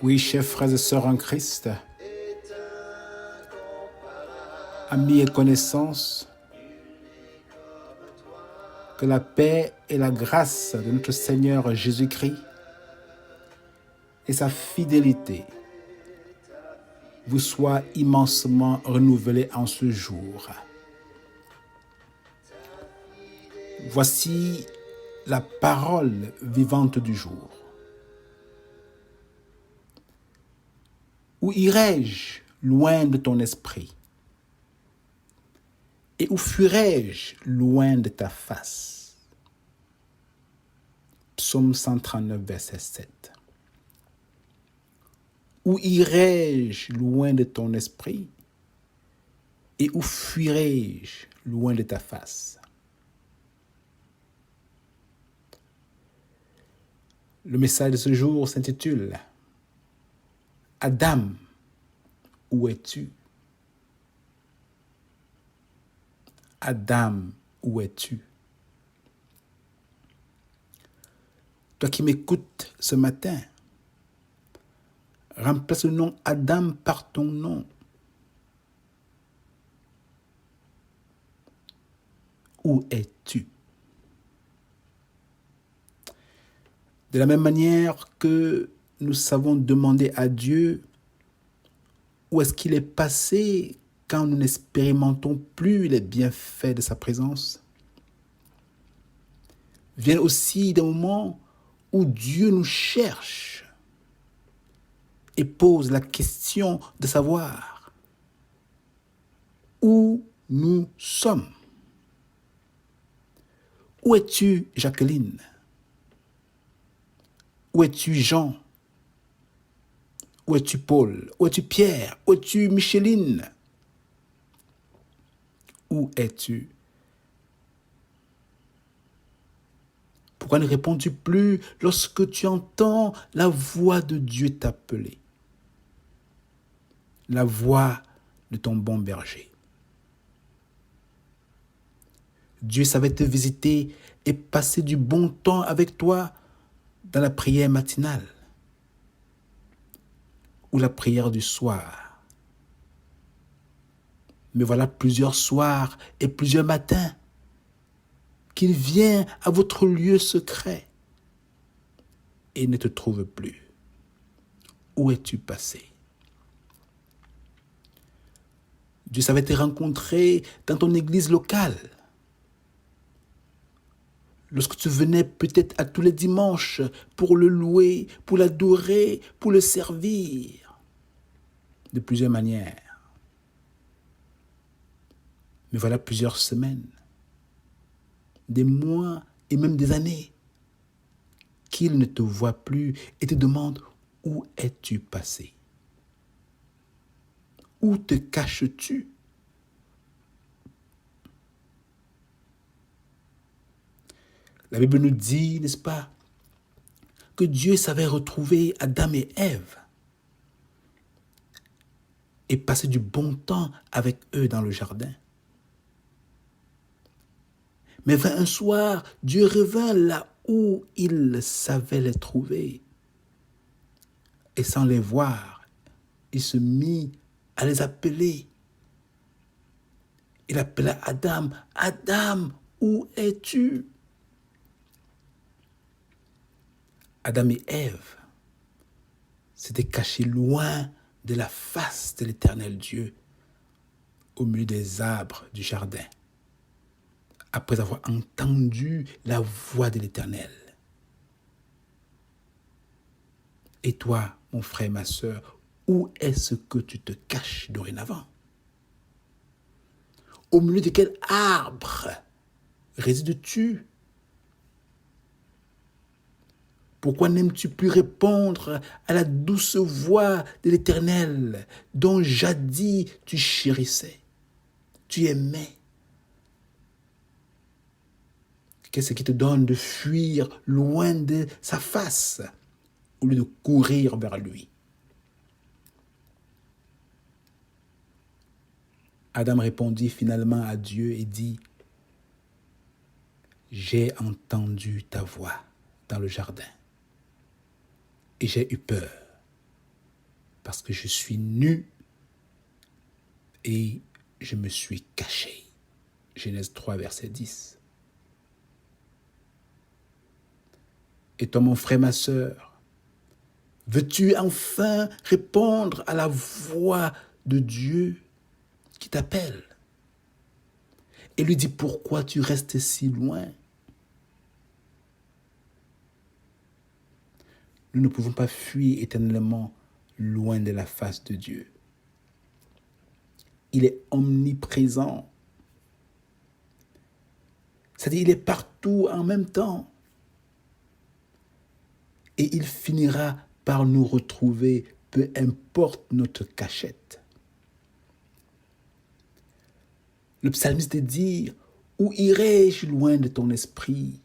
Oui, chers frères et sœurs en Christ, amis et connaissances, que la paix et la grâce de notre Seigneur Jésus-Christ et sa fidélité vous soient immensément renouvelées en ce jour. Voici la parole vivante du jour. Où irai-je loin de ton esprit? Et où fuirai-je loin de ta face? Psaume 139, verset 7. Où irai-je loin de ton esprit? Et où fuirai-je loin de ta face? Le message de ce jour s'intitule « Adam, où es-tu? Adam, où es-tu » Toi qui m'écoutes ce matin, remplace le nom Adam par ton nom. Où es-tu? De la même manière que nous savons demander à Dieu où est-ce qu'il est passé quand nous n'expérimentons plus les bienfaits de sa présence, viennent aussi des moments où Dieu nous cherche et pose la question de savoir où nous sommes. Où es-tu, Jacqueline? Où es-tu, Jean? Où es-tu, Paul? Où es-tu, Pierre? Où es-tu, Micheline? Où es-tu? Pourquoi ne réponds-tu plus lorsque tu entends la voix de Dieu t'appeler? La voix de ton bon berger. Dieu savait te visiter et passer du bon temps avec toi dans la prière matinale ou la prière du soir. Mais voilà plusieurs soirs et plusieurs matins qu'il vient à votre lieu secret et ne te trouve plus. Où es-tu passé? Dieu savait te rencontrer dans ton église locale. Lorsque tu venais peut-être à tous les dimanches pour le louer, pour l'adorer, pour le servir, de plusieurs manières. Mais voilà plusieurs semaines, des mois et même des années qu'il ne te voit plus et te demande où es-tu passé? Où te caches-tu? La Bible nous dit, n'est-ce pas, que Dieu savait retrouver Adam et Ève et passer du bon temps avec eux dans le jardin. Mais vint un soir, Dieu revint là où il savait les trouver. Et sans les voir, il se mit à les appeler. Il appela Adam, « Adam, où es-tu » Adam et Ève s'étaient cachés loin de la face de l'Éternel Dieu, au milieu des arbres du jardin, après avoir entendu la voix de l'Éternel. Et toi, mon frère, ma sœur, où est-ce que tu te caches dorénavant? Au milieu de quel arbre résides-tu? Pourquoi n'aimes-tu plus répondre à la douce voix de l'Éternel dont jadis tu chérissais, tu aimais? Qu'est-ce qui te donne de fuir loin de sa face au lieu de courir vers lui? Adam répondit finalement à Dieu et dit, « J'ai entendu ta voix dans le jardin et j'ai eu peur parce que je suis nu et je me suis caché. Genèse 3, verset 10. Et toi, mon frère, ma sœur, veux-tu enfin répondre à la voix de Dieu qui t'appelle et lui dit pourquoi tu restes si loin? Nous ne pouvons pas fuir éternellement loin de la face de Dieu. Il est omniprésent. C'est-à-dire, il est partout en même temps. Et il finira par nous retrouver, peu importe notre cachette. Le psalmiste dit, où irai-je loin de ton esprit?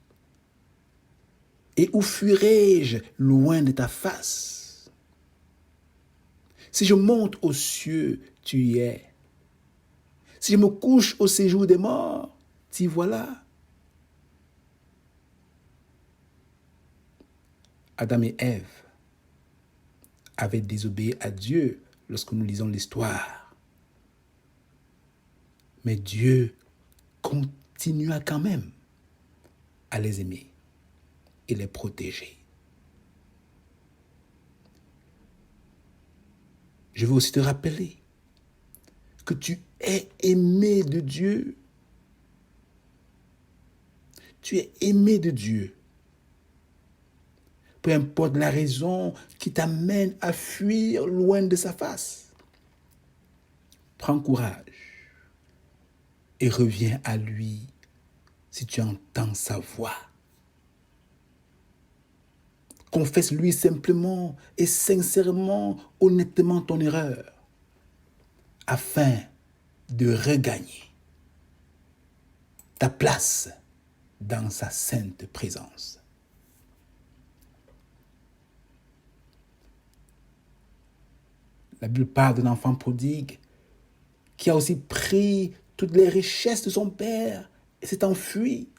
Et où fuirai-je loin de ta face? Si je monte aux cieux, tu y es. Si je me couche au séjour des morts, t'y voilà. Adam et Ève avaient désobéi à Dieu lorsque nous lisons l'histoire. Mais Dieu continua quand même à les aimer et les protéger. Je veux aussi te rappeler que tu es aimé de Dieu. Tu es aimé de Dieu. Peu importe la raison qui t'amène à fuir loin de sa face. Prends courage et reviens à lui si tu entends sa voix. Confesse-lui simplement et sincèrement, honnêtement ton erreur, afin de regagner ta place dans sa sainte présence. La Bible parle d'un enfant prodigue qui a aussi pris toutes les richesses de son père et s'est enfui.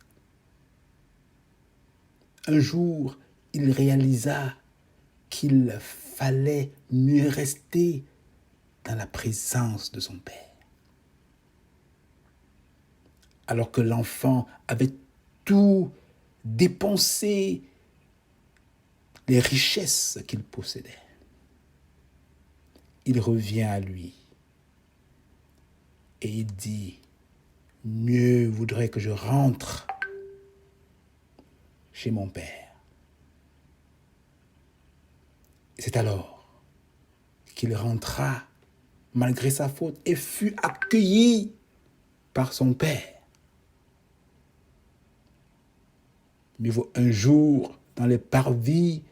Un jour, il réalisa qu'il fallait mieux rester dans la présence de son père. Alors que l'enfant avait tout dépensé, les richesses qu'il possédait. Il revient à lui et il dit, mieux vaudrait que je rentre chez mon père. Et c'est alors qu'il rentra malgré sa faute et fut accueilli par son père. Mieux vaut un jour dans les parvis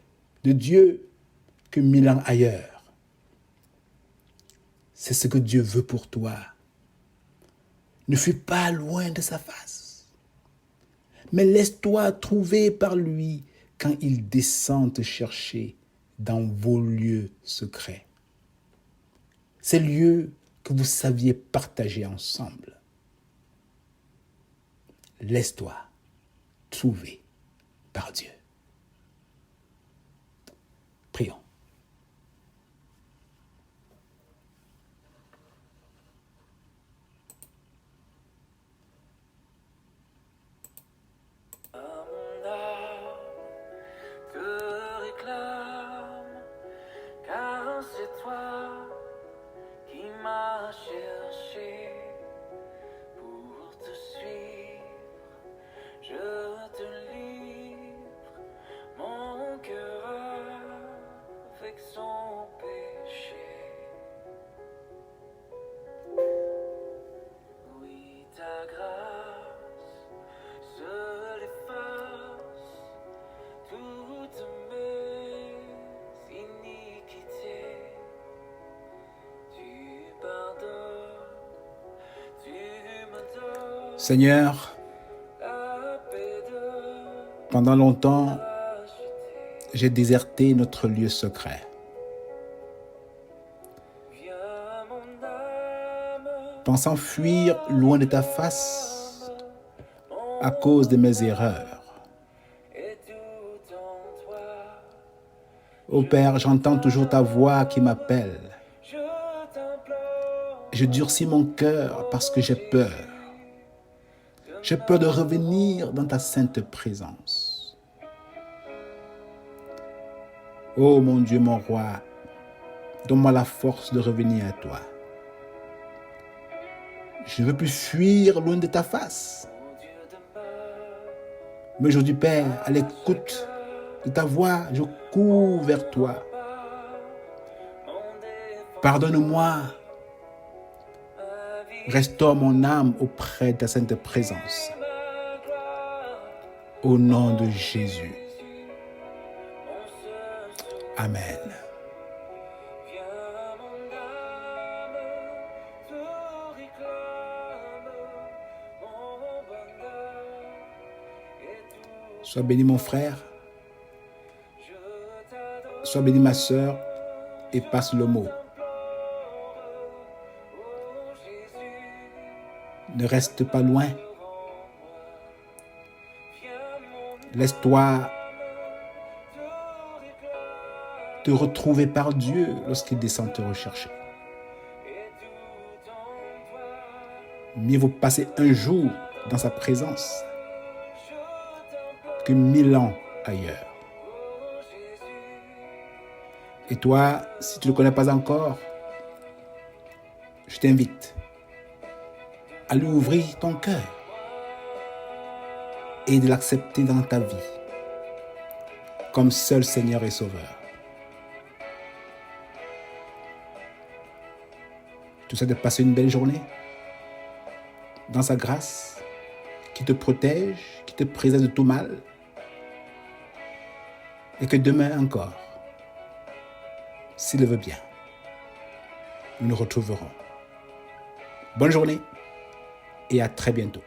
de Dieu que 1000 ans ailleurs. C'est ce que Dieu veut pour toi. Ne fuis pas loin de sa face, mais laisse-toi trouver par lui quand il descend te chercher dans vos lieux secrets. Ces lieux que vous saviez partager ensemble. Laisse-toi trouver par Dieu. Prions. Mon âme te réclame, car c'est toi qui m'as cherché pour te suivre. Je te livre mon cœur avec son péché. Oui, ta grâce seule efface toutes mes iniquités. Tu pardonnes, tu me donnes Seigneur, la paix de pendant longtemps, racheter. j'ai déserté notre lieu secret. Viens mon âme, Pensant fuir loin de ta face à cause de mes erreurs. et tout en toi Ô Père, j'entends toujours ta voix qui m'appelle. je t'implore. Je durcis mon cœur parce que j'ai peur. J'ai peur de revenir dans ta sainte présence. Ô mon Dieu, mon roi, donne-moi la force de revenir à toi. Je ne veux plus fuir loin de ta face. Mon Dieu demeure, Mais aujourd'hui, Père, à l'écoute de ta voix, je cours vers toi. mon défenseur, Pardonne-moi. ma vie, Restaure mon âme auprès de ta sainte présence. ma gloire. Au nom de Jésus. Mon seul sauveur, Amen. viens mon âme, tout réclame, mon bonheur et tout. Sois béni mon frère, Je t'adore, sois béni ma sœur et passe le mot. oh Jésus, Ne reste pas loin. viens mon Laisse-toi tout réclame, te retrouver par Dieu lorsqu'il descend te rechercher. et tout en toi. Mieux vaut passer un jour dans sa présence Je t'implore, que 1000 ans ailleurs. oh Jésus, Et toi, si tu ne le connais pas encore, je t'invite à lui ouvrir ton cœur et de l'accepter dans ta vie comme seul Seigneur et Sauveur. Tu souhaites passer une belle journée dans sa grâce qui te protège, qui te préserve de tout mal, et que demain encore, s'il le veut bien, nous nous retrouverons. Bonne journée et à très bientôt.